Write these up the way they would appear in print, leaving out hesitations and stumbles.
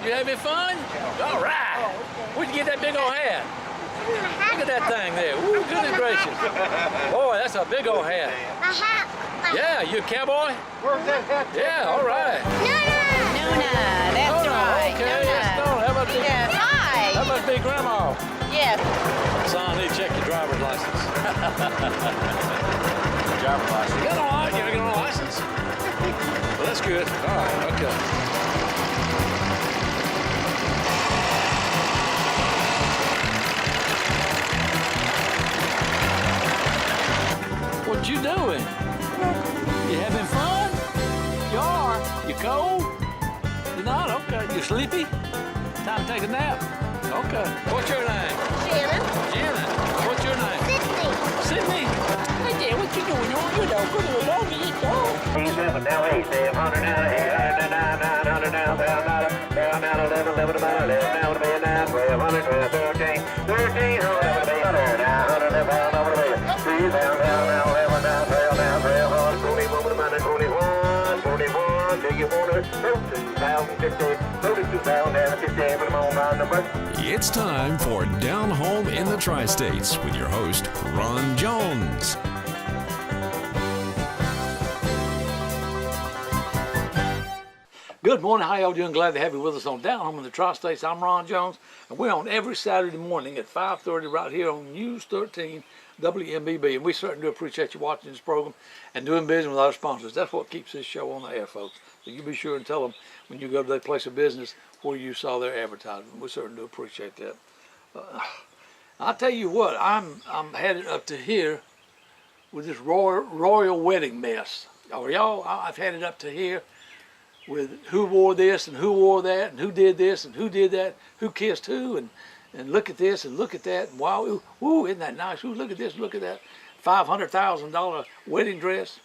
You having fun? All right. Where'd you get that big old hat? Look at that thing there. Ooh, goodness gracious. Boy, that's a big old hat. A hat. Yeah, you a cowboy? Where's that hat? Yeah, all right. Nuna, That's Nona, right. okay, yes, Nona. How about Yes, hi. That must be Grandma. Yes. Son, I need to check your driver's license. Driver's license. You got a license? Well, that's good. All right, okay. What you doing? You having fun? You are. You cold? You're not? Okay. You sleepy? Time to take a nap? Okay. What's your name? Shannon. Janet. What's your name? Sydney. Sydney. Hey, Jan, what you doing? You know, good little doggy, you dog. He's up and down, 8, 100 now, 800 now, 900 now, down, 11, 11, about 11, now, 9, 12, 100, 12, 13, 13, 100, now, 100, down, over the way, 3, down, now, 11, now, 12, now, 12, 21, 21, 21, do you want to, 2050, 2050, put them on my number. It's time for Down Home in the Tri-States with your host, Ron Jones. Good morning. How y'all doing? Glad to have you with us on Down Home in the Tri-States. I'm Ron Jones, and we're on every Saturday morning at 5:30 right here on News 13 WMBB. And we certainly do appreciate you watching this program and doing business with our sponsors. That's what keeps this show on the air, folks. So you be sure and tell them when you go to their place of business where you saw their advertisement. We certainly do appreciate that. I'll tell you what, I'm headed up to here with this royal wedding mess. Are y'all? I've headed up to here with who wore this and who wore that and who did this and who did that, who kissed who, and look at this and look at that. And wow, ooh, isn't that nice? Ooh, look at this, look at that. $500,000 wedding dress.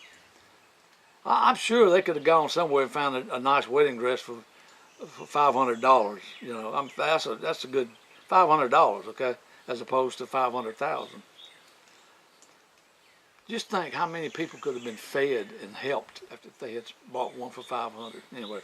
I'm sure they could have gone somewhere and found a nice wedding dress for $500. You know, that's a good $500, okay, as opposed to $500,000. Just think how many people could have been fed and helped if they had bought one for $500. Anyway,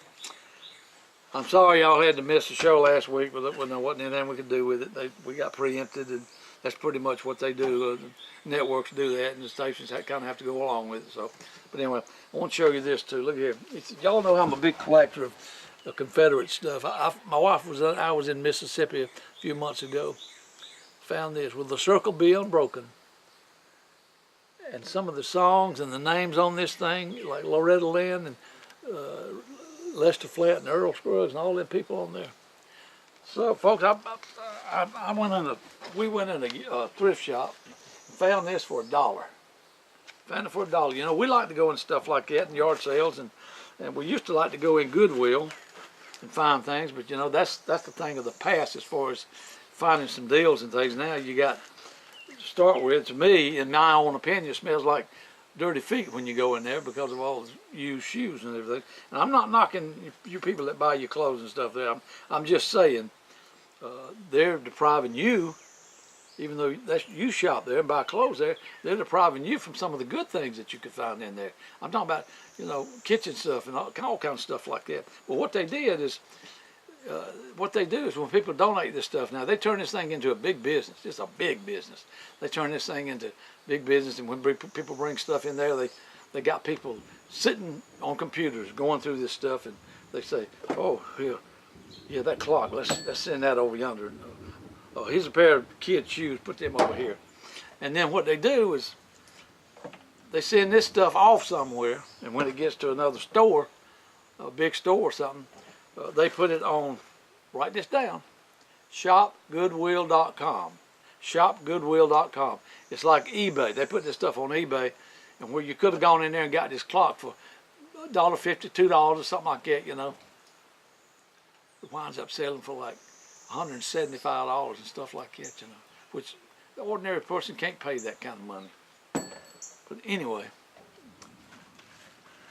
I'm sorry y'all had to miss the show last week, but there wasn't anything we could do with it. We got preempted, and that's pretty much what they do. The networks do that, and the stations kind of have to go along with it. So, but anyway, I want to show you this too. Look here. Y'all know I'm a big collector of Confederate stuff. My wife I was in Mississippi a few months ago. Found this with the Circle Be Unbroken. And some of the songs and the names on this thing, like Loretta Lynn and Lester Flatt and Earl Scruggs and all them people on there. So, folks, we went in a thrift shop and found this for $1. Found it for $1. You know, we like to go in stuff like that in yard sales, and we used to like to go in Goodwill and find things, but you know, that's the thing of the past as far as finding some deals and things. Now you got, to start with, to me, in my own opinion, it smells like dirty feet when you go in there because of all the used shoes and everything. And I'm not knocking you people that buy your clothes and stuff there. I'm just saying they're depriving you, even though you shop there and buy clothes there, they're depriving you from some of the good things that you could find in there. I'm talking about, you know, kitchen stuff and all kinds of stuff like that. Well, what they did is, when people donate this stuff now, they turn this thing into a big business. It's a big business. They turn this thing into big business, and when people bring stuff in there, they got people sitting on computers going through this stuff, and they say, oh, yeah, that clock, let's send that over yonder. Oh, here's a pair of kids' shoes, put them over here. And then what they do is they send this stuff off somewhere, and when it gets to another store, a big store or something, they put it on, write this down, shopgoodwill.com. Shopgoodwill.com. It's like eBay. They put this stuff on eBay, and where you could have gone in there and got this clock for $1.50, $2 or something like that, you know, it winds up selling for like $175 and stuff like that, you know, which the ordinary person can't pay that kind of money. But anyway,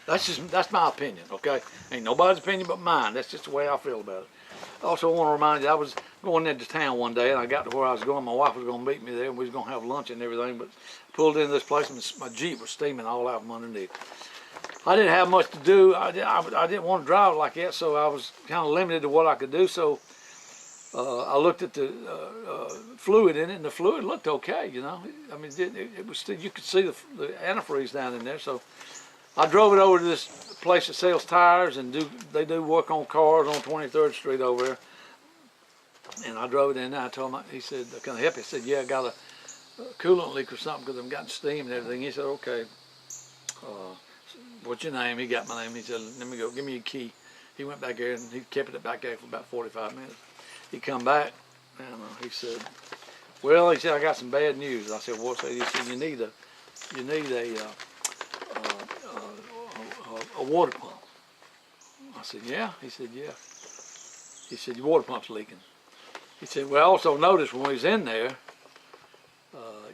that's my opinion, okay? Ain't nobody's opinion but mine. That's just the way I feel about it. Also, I want to remind you, I was going into town one day, and I got to where I was going. My wife was going to meet me there, and we was going to have lunch and everything, but pulled into this place, and my Jeep was steaming all out from underneath. I didn't have much to do. I didn't want to drive like that, so I was kind of limited to what I could do. So I looked at the fluid in it, and the fluid looked okay. You know, I mean, it was still, you could see the antifreeze down in there. So I drove it over to this place that sells tires, and they do work on cars on 23rd Street over there. And I drove it in there. I told him, he said, "Can I help you?" I said, "Yeah, I got a coolant leak or something because I'm getting steam and everything." He said, "Okay. What's your name?" He got my name. He said, "Let me go. Give me your key." He went back there and he kept it back there for about 45 minutes. He come back and he said, "Well," he said, "I got some bad news." I said, "What's that?" He said, "You need a water pump." I said, "Yeah." He said, "Yeah." He said, "Your water pump's leaking." He said, "Well, I also noticed when we was in there,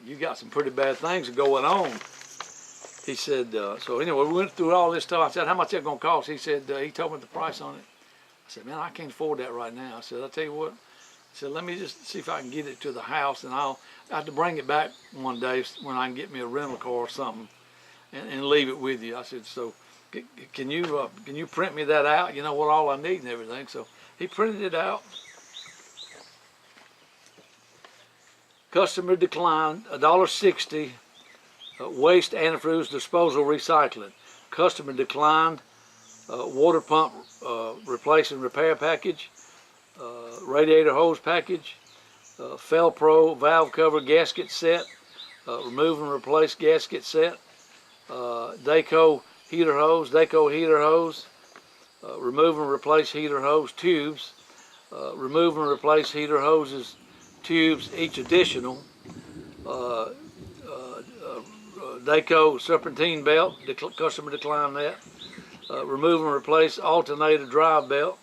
you got some pretty bad things going on." He said, so anyway, we went through all this stuff. I said, "How much that gonna cost?" He said, he told me the price on it. I said, "Man, I can't afford that right now." I said, "I'll tell you what." I said, "Let me just see if I can get it to the house, and I'll have to bring it back one day when I can get me a rental car or something and leave it with you." I said, "So can you print me that out? You know what all I need and everything." So he printed it out. Customer declined, $1.60, waste antifreeze disposal recycling. Customer declined, water pump replace and repair package, radiator hose package, Felpro valve cover gasket set, remove and replace gasket set, Daco heater hose, remove and replace heater hose tubes, remove and replace heater hoses tubes, each additional, Daco serpentine belt, customer declined that, remove and replace alternator drive belt.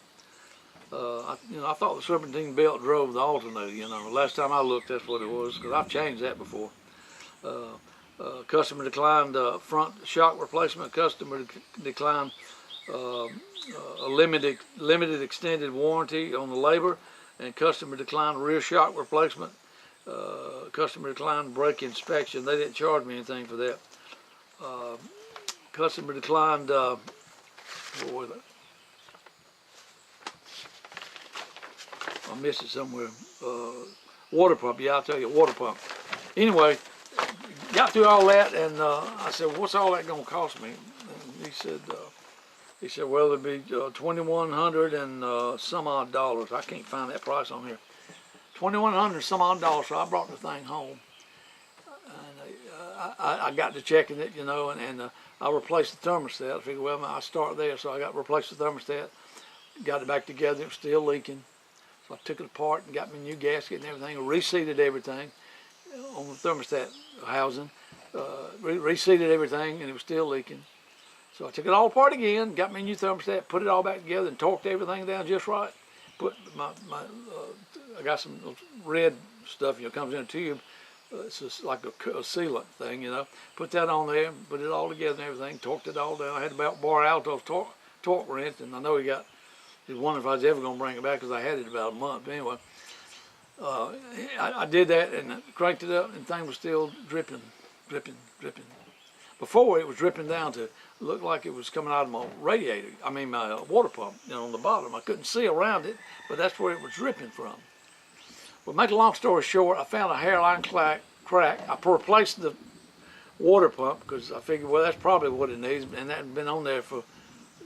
I thought the serpentine belt drove the alternator. Last time I looked, that's what it was, because I've changed that before. Customer declined front shock replacement. Customer declined a limited extended warranty on the labor, and customer declined rear shock replacement. Customer declined brake inspection. They didn't charge me anything for that. Customer declined, what was it? I missed it somewhere. Water pump, yeah, I'll tell you, water pump. Anyway, got through all that, and I said, "What's all that gonna cost me?" And he said, "Well, it'd be $2,100 and some odd dollars." I can't find that price on here. $2,100 some odd dollars. So I brought the thing home, and I got to checking it, and I replaced the thermostat. I figured, well, I start there, so I replaced the thermostat, got it back together. It was still leaking, so I took it apart and got me a new gasket and everything, reseated everything on the thermostat housing, reseated everything, and it was still leaking. So I took it all apart again, got me a new thermostat, put it all back together, and torqued everything down just right. Put I got some red stuff, comes in a tube. It's just like a sealant thing, Put that on there, put it all together and everything, torqued it all down. I had about bar Alto's torque wrench, and I know he was wondering if I was ever going to bring it back because I had it about a month. But anyway, I did that and cranked it up, and the thing was still dripping. Before, it was dripping down to looked like it was coming out of my radiator. My water pump, on the bottom. I couldn't see around it, but that's where it was dripping from. Well, make a long story short, I found a hairline crack. I replaced the water pump because I figured, well, that's probably what it needs, and that had been on there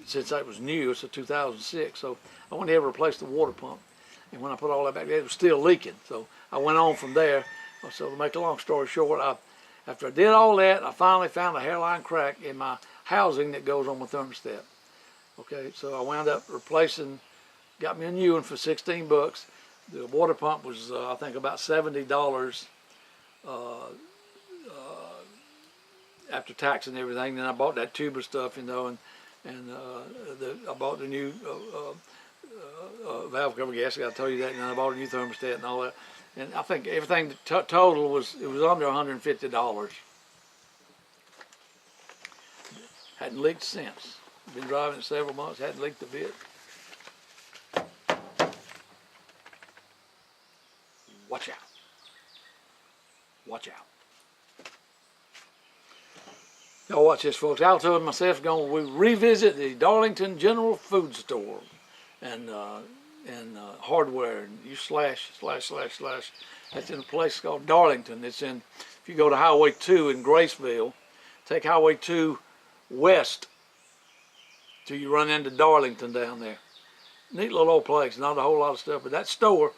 since it was new. It's a 2006, so I went ahead and replaced the water pump. And when I put all that back there, it was still leaking. So I went on from there. So to make a long story short, after I did all that, I finally found a hairline crack in my housing that goes on my thermostat. Okay, so I wound up got me a new one for $16. The water pump was, I think, about $70 after tax and everything. Then I bought that tube of stuff, and I bought the new valve cover gasket. I told you that, and then I bought a new thermostat and all that. And I think everything total was under $150. Hadn't leaked since. Been driving it several months. Hadn't leaked a bit. Watch out. Watch out. Y'all watch this, folks. Alto and myself we revisit the Darlington General Food Store and hardware. And you slash. That's in a place called Darlington. It's in, if you go to Highway 2 in Graceville, take Highway 2 west till you run into Darlington down there. Neat little old place, not a whole lot of stuff, but that store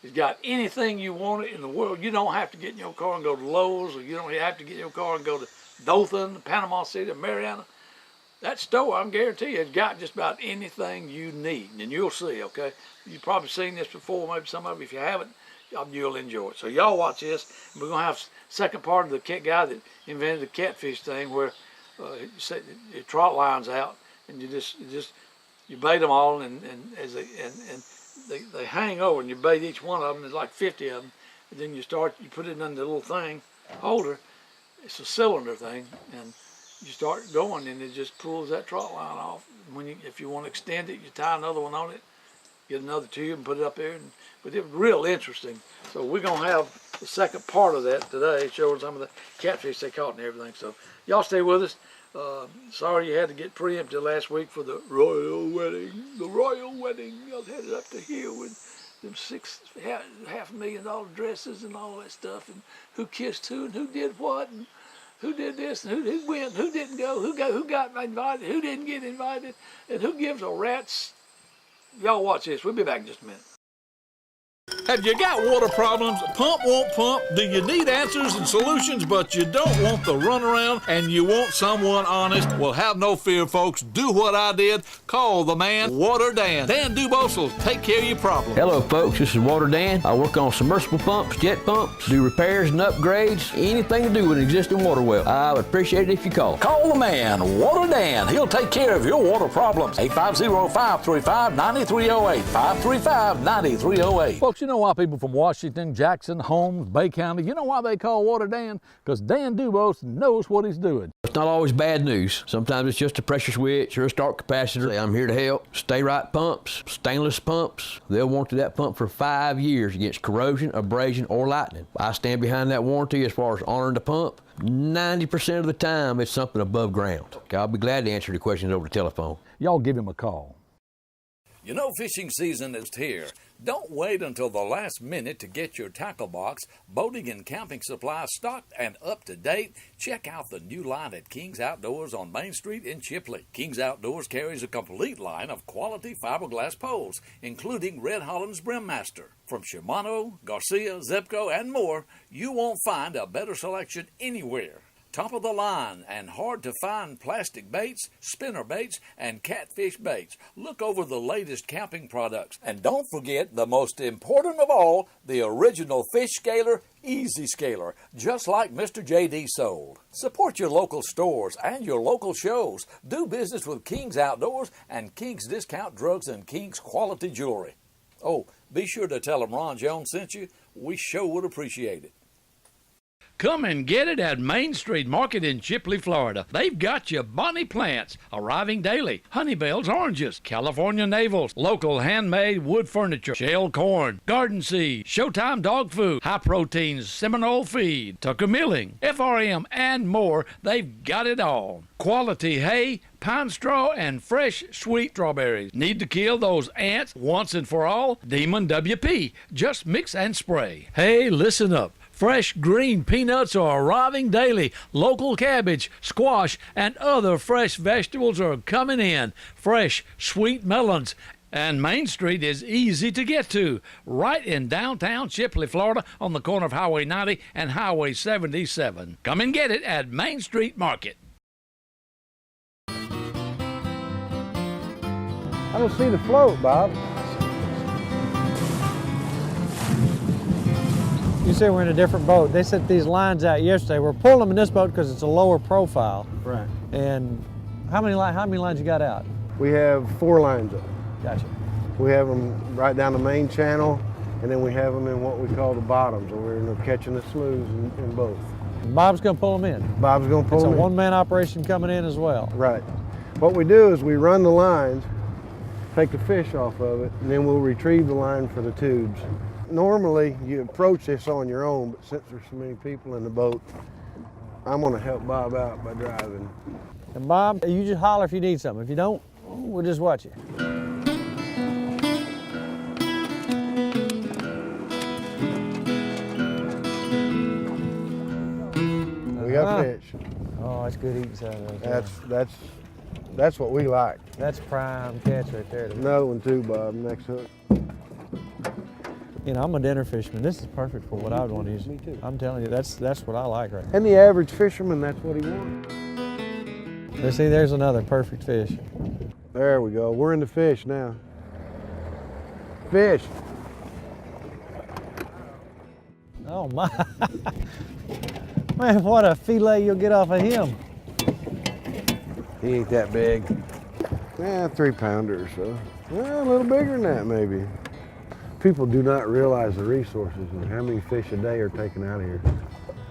has got anything you want in the world. You don't have to get in your car and go to Lowe's, or you don't have to get in your car and go to Dothan, Panama City, Mariana. That store, I'm guarantee you, has got just about anything you need, and you'll see, okay? You've probably seen this before, maybe some of you. If you haven't, you'll enjoy it. So y'all watch this. We're going to have second part of the guy that invented the catfish thing, where you set your trot lines out, and you bait them all, and they hang over, and you bait each one of them. There's like 50 of them, and then you put it in the little thing holder. It's a cylinder thing, and you start going, and it just pulls that trot line off. If you want to extend it, you tie another one on it, get another tube and put it up there. But it was real interesting. So we're gonna have the second part of that today, showing some of the catfish they caught and everything. So y'all stay with us. Sorry you had to get preempted last week for the royal wedding. The royal wedding. Y'all headed up the hill with them $500,000 dresses and all that stuff, and who kissed who and who did what, and who did this, and who went, who didn't go, who got invited, who didn't get invited, and who gives a rat's. Y'all watch this. We'll be back in just a minute. Have you got water problems? Pump won't pump? Do you need answers and solutions, but you don't want the runaround and you want someone honest? Well, have no fear, folks. Do what I did. Call the man, Water Dan. Dan Dubose will take care of your problem. Hello, folks. This is Water Dan. I work on submersible pumps, jet pumps, do repairs and upgrades, anything to do with an existing water well. I would appreciate it if you call. Call the man, Water Dan. He'll take care of your water problems. 850-535-9308. 535-9308. Folks, you know why people from Washington, Jackson, Holmes, Bay County, you know why they call Water Dan? Because Dan Dubose knows what he's doing. It's not always bad news. Sometimes it's just a pressure switch or a start capacitor. I'm here to help. Stay Right Pumps, stainless pumps. They'll warranty that pump for 5 years against corrosion, abrasion, or lightning. I stand behind that warranty as far as honoring the pump. 90% of the time, it's something above ground. I'll be glad to answer the questions over the telephone. Y'all give him a call. You know fishing season is here. Don't wait until the last minute to get your tackle box, boating and camping supplies stocked and up to date. Check out the new line at King's Outdoors on Main Street in Chipley. King's Outdoors carries a complete line of quality fiberglass poles, including Red Holland's Brimmaster. From Shimano, Garcia, Zebco, and more, you won't find a better selection anywhere. Top of the line and hard to find plastic baits, spinner baits, and catfish baits. Look over the latest camping products. And don't forget the most important of all, the original fish scaler, Easy Scaler, just like Mr. J.D. sold. Support your local stores and your local shows. Do business with King's Outdoors and King's Discount Drugs and King's Quality Jewelry. Oh, be sure to tell them Ron Jones sent you. We sure would appreciate it. Come and get it at Main Street Market in Chipley, Florida. They've got your bonnie plants arriving daily. Honeybells, oranges, California navels, local handmade wood furniture, shell corn, garden seed, Showtime dog food, high proteins, Seminole feed, Tucker Milling, FRM, and more. They've got it all. Quality hay, pine straw, and fresh sweet strawberries. Need to kill those ants once and for all? Demon WP. Just mix and spray. Hey, listen up. Fresh green peanuts are arriving daily. Local cabbage, squash, and other fresh vegetables are coming in. Fresh sweet melons. And Main Street is easy to get to. Right in downtown Chipley, Florida, on the corner of Highway 90 and Highway 77. Come and get it at Main Street Market. I don't see the float, Bob. You say we're in a different boat. They set these lines out yesterday. We're pulling them in this boat because it's a lower profile. Right. And how many lines you got out? We have 4 lines up. Gotcha. We have them right down the main channel, and then we have them in what we call the bottoms, and we're catching the sloughs in both. Bob's gonna pull them in. Bob's gonna pull It's a them in. one-man operation coming in as well. Right. What we do is we run the lines, take the fish off of it, and then we'll retrieve the line for the tubes. Normally, you approach this on your own, but since there's so many people in the boat, I'm gonna help Bob out by driving. And Bob, you just holler if you need something. If you don't, we'll just watch you. We got fish. Oh, it's good eating something. Right there. That's what we like. That's prime catch right there. Another one too, Bob. Next hook. You know, I'm a dinner fisherman. This is perfect for what I would want to use. Me too. I'm telling you, that's what I like right now. And the average fisherman, that's what he wants. Let's see, there's another perfect fish. There we go. We're in the fish now. Fish. Oh my. Man, what a fillet you'll get off of him. He ain't that big. Yeah, 3-pounder or so. Well, a little bigger than that maybe. People do not realize the resources and how many fish a day are taken out of here.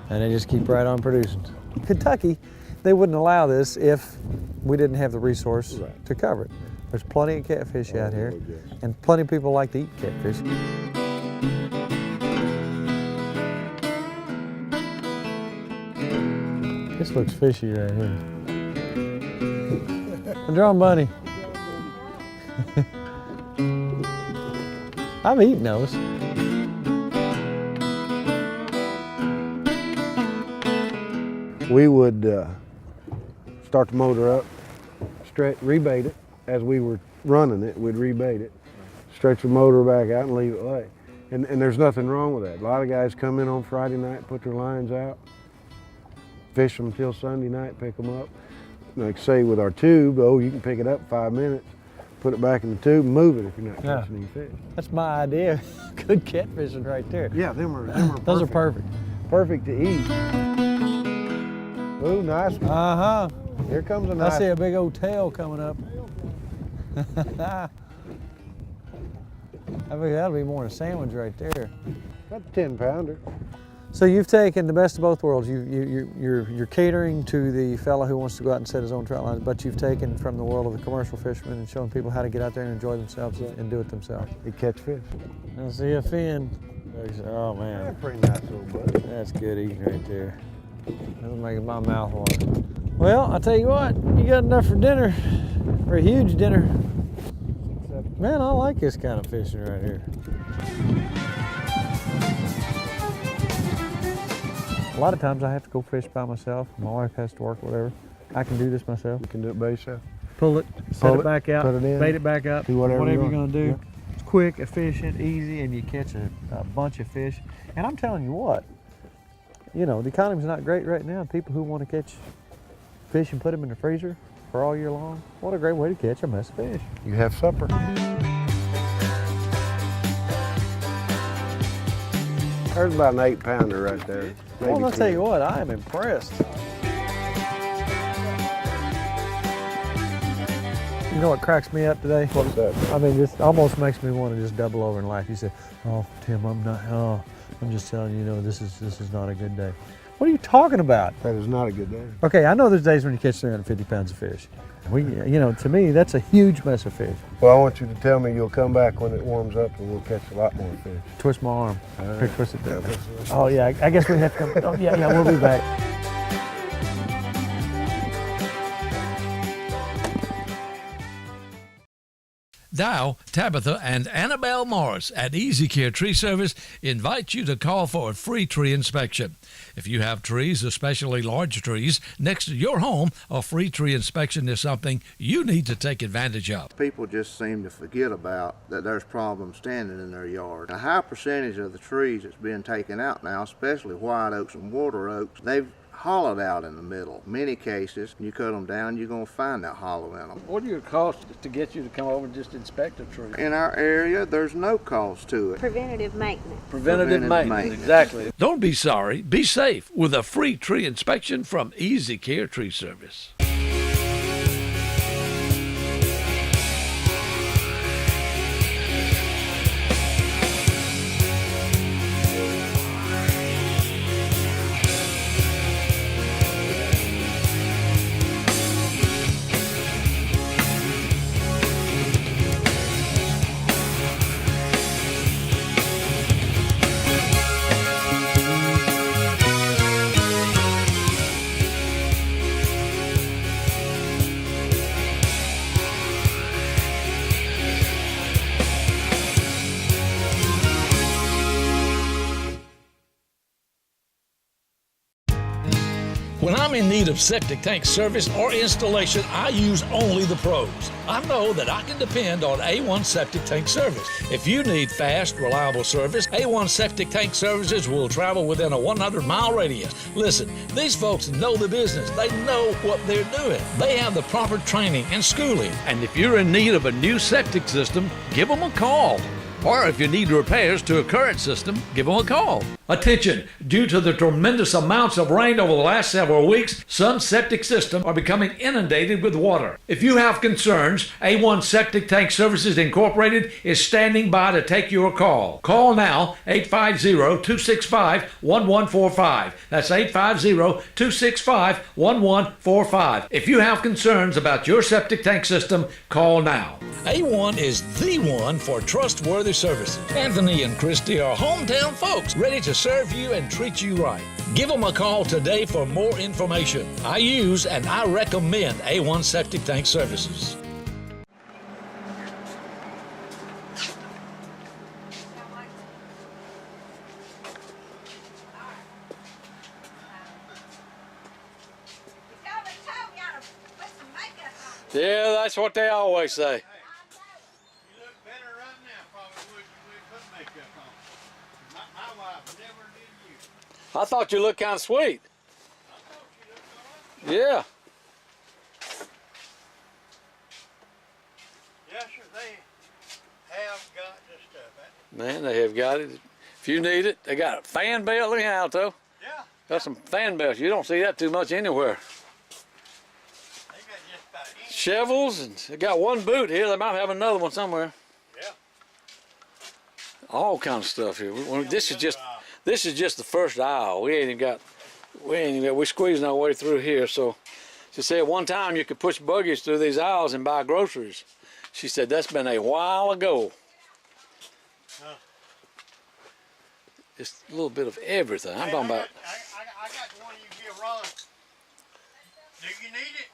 And they just keep right on producing. Kentucky, they wouldn't allow this if we didn't have the resource to cover it. There's plenty of catfish out here, and plenty of people like to eat catfish. This looks fishy right here. A drum bunny. I'm eating those. We would start the motor up, rebait it. As we were running it, we'd rebait it, stretch the motor back out and leave it lay. And there's nothing wrong with that. A lot of guys come in on Friday night, put their lines out, fish them until Sunday night, pick them up. Like say with our tube, you can pick it up 5 minutes, put it back in the tube, and move it if you're not catching any fish. That's my idea. Good catfishing right there. Yeah, them are Those are perfect. Perfect to eat. Ooh, nice one. Uh-huh. Here comes a nice I see a big old tail coming up. I think that'll be more than a sandwich right there. That's a 10-pounder. So you've taken the best of both worlds. You're catering to the fella who wants to go out and set his own trout lines, but you've taken from the world of the commercial fisherman and showing people how to get out there and enjoy themselves and do it themselves. They catch fish. I see a fin. Oh man, They're pretty nice little buddy. that's good eating right there. That'll make my mouth water. Well, I'll tell you what, you got enough for dinner, for a huge dinner. Man, I like this kind of fishing right here. A lot of times I have to go fish by myself. My wife has to work, whatever. I can do this myself. You can do it by yourself. Pull it, set it back out, put it in, bait it back up, do whatever you you're gonna want. do. Yeah. It's quick, efficient, easy, and you catch a bunch of fish. And I'm telling you what, you know, the economy's not great right now. People who want to catch fish and put them in the freezer for all year long, what a great way to catch a mess of fish. You have supper. There's about an 8-pounder right there. Well, Maybe I'll tell 10. you what, I am impressed. You know what cracks me up today? What's that? I mean, this almost makes me want to just double over in life. You say, "Oh, Tim, I'm just telling you, this is not a good day." What are you talking about? That is not a good day. Okay, I know there's days when you catch 350 pounds of fish. To me, that's a huge mess of fish. Well, I want you to tell me you'll come back when it warms up and we'll catch a lot more fish. Twist my arm. Here, twist it down. Yeah. Oh yeah, I guess we have to come. Oh yeah, we'll be back. Dow, Tabitha, and Annabelle Morris at Easy Care Tree Service invite you to call for a free tree inspection. If you have trees, especially large trees, next to your home, a free tree inspection is something you need to take advantage of. People just seem to forget about that there's problems standing in their yard. A high percentage of the trees that's being taken out now, especially white oaks and water oaks, they've hollowed out in the middle. Many cases, you cut them down, you're going to find that hollow in them. What are your costs to get you to come over and just inspect a tree? In our area, there's no cost to it. Preventative maintenance. Preventative maintenance, exactly. Don't be sorry, be safe with a free tree inspection from Easy Care Tree Service. When I'm in need of septic tank service or installation, I use only the pros. I know that I can depend on A1 Septic Tank Service. If you need fast, reliable service, A1 Septic Tank Services will travel within a 100-mile radius. Listen, these folks know the business. They know what they're doing. They have the proper training and schooling. And if you're in need of a new septic system, give them a call. Or if you need repairs to a current system, give them a call. Attention! Due to the tremendous amounts of rain over the last several weeks, some septic systems are becoming inundated with water. If you have concerns, A1 Septic Tank Services Incorporated is standing by to take your call. Call now, 850-265-1145. That's 850-265-1145. If you have concerns about your septic tank system, call now. A1 is the one for trustworthy services. Anthony and Christy are hometown folks ready to serve you and treat you right. Give them a call today for more information. I use and I recommend A1 Septic Tank Services. Yeah, that's what they always say. I thought you looked kind of sweet. Yeah. Yes, sir. They have got the stuff. Man, they have got it. If you need it, they got a fan belt. Look at Alto. Yeah. Got some fan belts. You don't see that too much anywhere. They got just about any. Shovels, and they got one boot here. They might have another one somewhere. Yeah. All kind of stuff here. This is just the first aisle. We're squeezing our way through here. So she said one time you could push buggies through these aisles and buy groceries. She said that's been a while ago. Huh. Just a little bit of everything. I'm talking about. I got the one you give Ron. Do you need it?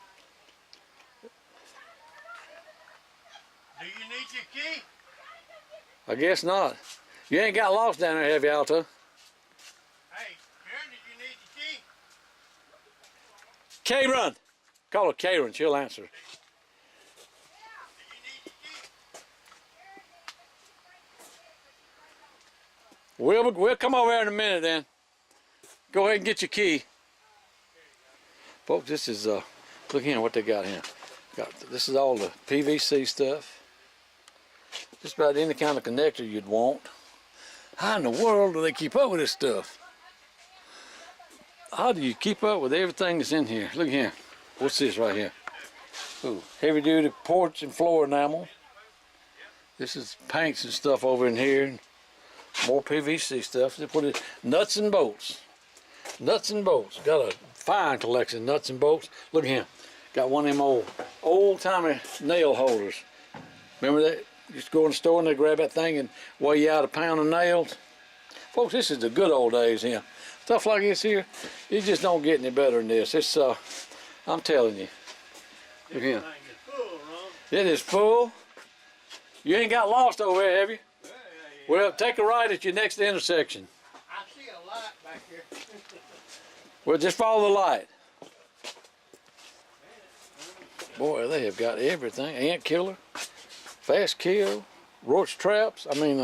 Do you need your key? I guess not. You ain't got lost down there, have you, Alto? Hey, Karen, did you need the key? Karen! Call her Karen, she'll answer. Do you need the key? We'll come over there in a minute then. Go ahead and get your key. Folks, this is, look here what they got here. This is all the PVC stuff. Just about any kind of connector you'd want. How in the world do they keep up with this stuff? How do you keep up with everything that's in here? Look here. What's this right here? Ooh, heavy duty porch and floor enamel. This is paints and stuff over in here. More PVC stuff. They put it nuts and bolts. Nuts and bolts. Got a fine collection of nuts and bolts. Look here. Got one of them old-timey nail holders. Remember that? You just go in the store and they grab that thing and weigh you out a pound of nails. Folks, this is the good old days here. Stuff like this here, you just don't get any better than this. It's, I'm telling you. Look here. It is full. You ain't got lost over here, have you? Well, take a right at your next intersection. I see a light back here. Well, just follow the light. Boy, they have got everything. Ant killer, fast kill, roach traps. I mean,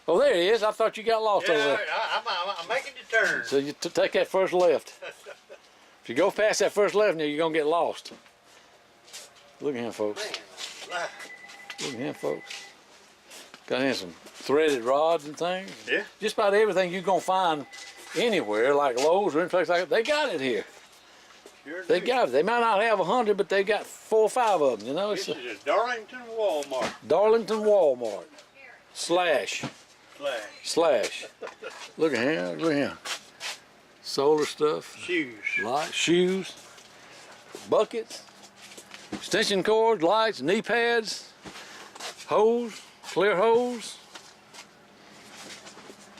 oh, there he is. I thought you got lost over there. I'm making the turn. So you take that first left. If you go past that first left now, you're going to get lost. Look at him, folks. Look at him, folks. Got in some threaded rods and things. Yeah. Just about everything you're going to find anywhere, like Lowe's or any place like that, they got it here. Sure They do. got it. They might not have 100, but they got 4 or 5 of them. You know, This it's is a Darlington Walmart. Darlington Walmart. Slash. Look at him. Look at him. Solar stuff. Shoes. Lights, shoes, buckets, extension cords, lights, knee pads, hose, clear hose.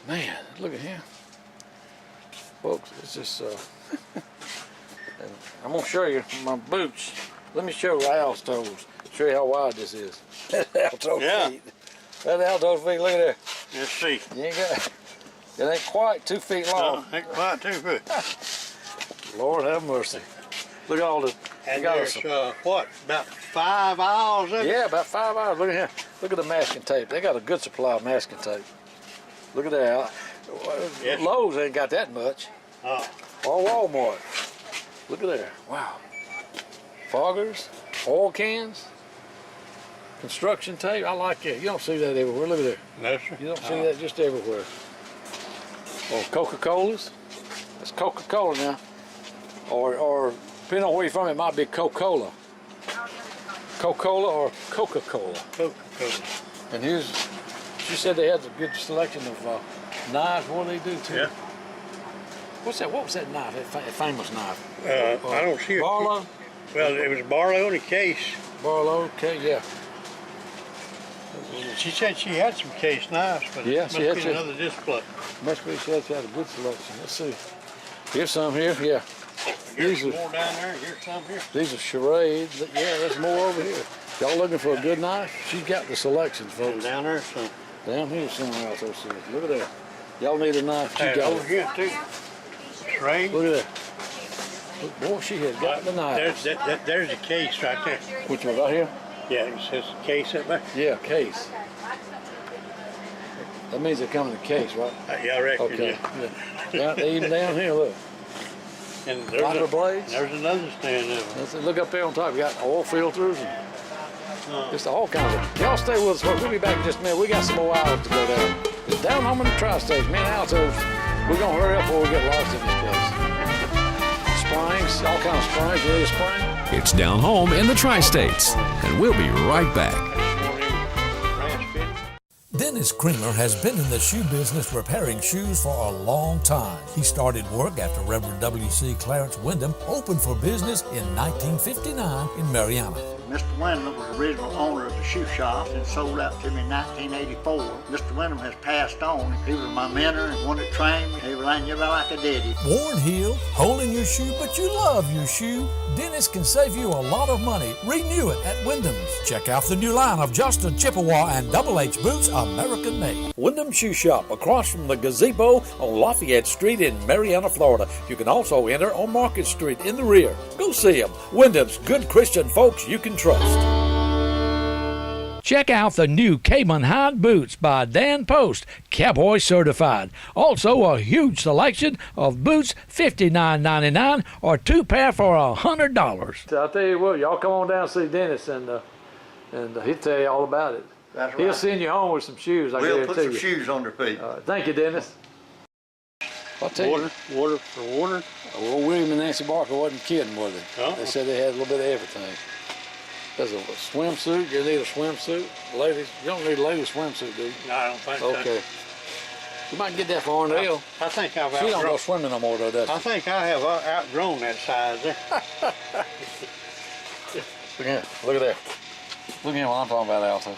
Man, look at him. Folks, it's just, and I'm gonna show you my boots. Let me show Al's toes. Show you how wide this is. That Alto feet. That Alto feet, look at there. Let's see. You ain't got, it ain't quite 2 feet long. Ain't quite 2 foot. Lord have mercy. Look at all the. And got there's, us what, about 5 aisles of it? yeah, about 5 hours. Look at here. Look at the masking tape. They got a good supply of masking tape. Look at that. Yes. Lowe's ain't got that much. Oh, Or Walmart. Look at there. Wow. Foggers, oil cans, construction tape. I like it. You don't see that everywhere. Look at there. no, sir. You don't see that just everywhere. Or Coca-Colas. That's Coca-Cola now. Or depending on where you're from, it might be Coca-Cola. Coca-Cola or Coca-Cola. Coca-Cola. And here's, she said they had a good selection of knives. What do they do too? Yeah. What's that? What was that knife? That famous knife? I don't see it. Barlow. Well, it was Barlow in a case. Barlow. Okay, yeah. She said she had some case knives, but Yeah, it she must had be some. another display. Must be she had a good selection. Let's see. Here's some here. Yeah. Here's These some are more down there. Here's some here. these are charades. Yeah, there's more over here. Y'all looking for a good knife? She's got the selection, And folks. down there, some. Down here somewhere else. Let's see. Look at that. Y'all need a knife. She And got over it. here, too. Trade. Look at that. Look, boy, she has got the knife. There's a case right there. Which one? Right here? Yeah, it says case up there. Yeah, case. That means they come in a case, right? Yeah, I reckon. Okay. Yeah. Yeah, they even down here, look. And Lighter blades. There's another stand of them. Let's see, look up there on top. You got oil filters and just all kinds of. Y'all stay with us, folks. We'll be back in just a minute. We got some more hours to go down. It's down home in the tri-states. Me and Altos, we're gonna hurry up before we get lost in this place. Springs, all kinds of springs. You need a spring? It's Down Home in the Tri-States, and we'll be right back. Dennis Creamer has been in the shoe business repairing shoes for a long time. He started work after Reverend W.C. Clarence Wyndham opened for business in 1959 in Mariana. Mr. Wyndham was the original owner of the shoe shop and sold out to me in 1984. Mr. Wyndham has passed on. He was my mentor and one that trained me. Everything, like a daddy. Worn heel, hole in your shoe, but you love your shoe? Dennis can save you a lot of money. Renew it at Wyndham's. Check out the new line of Justin Chippewa and Double H boots, American made. Wyndham Shoe Shop, across from the gazebo on Lafayette Street in Mariana, Florida. You can also enter on Market Street in the rear. Go see them. Wyndham's, good Christian folks you can trust. Check out the new Cayman Hide boots by Dan Post, Cowboy certified. Also a huge selection of boots, $59.99 or 2 pair for $100. So I'll tell you what, y'all come on down and see Dennis and he'll tell you all about it. That's He'll right. send you home with some shoes, I We'll guarantee put some you. shoes on their feet. Thank you, Dennis. I'll tell you. Water for water. Well, William and Nancy Barker wasn't kidding, was they? Oh. They said they had a little bit of everything. There's a swimsuit. You need a swimsuit. Ladies, you don't need a lady swimsuit, do you? No, I don't think so. Okay. You might get that for Arnell. I think I've She don't go outgrown. swimming no more, though, does she? I think I have outgrown that size there. Look at there. Look at what I'm talking about, Alto.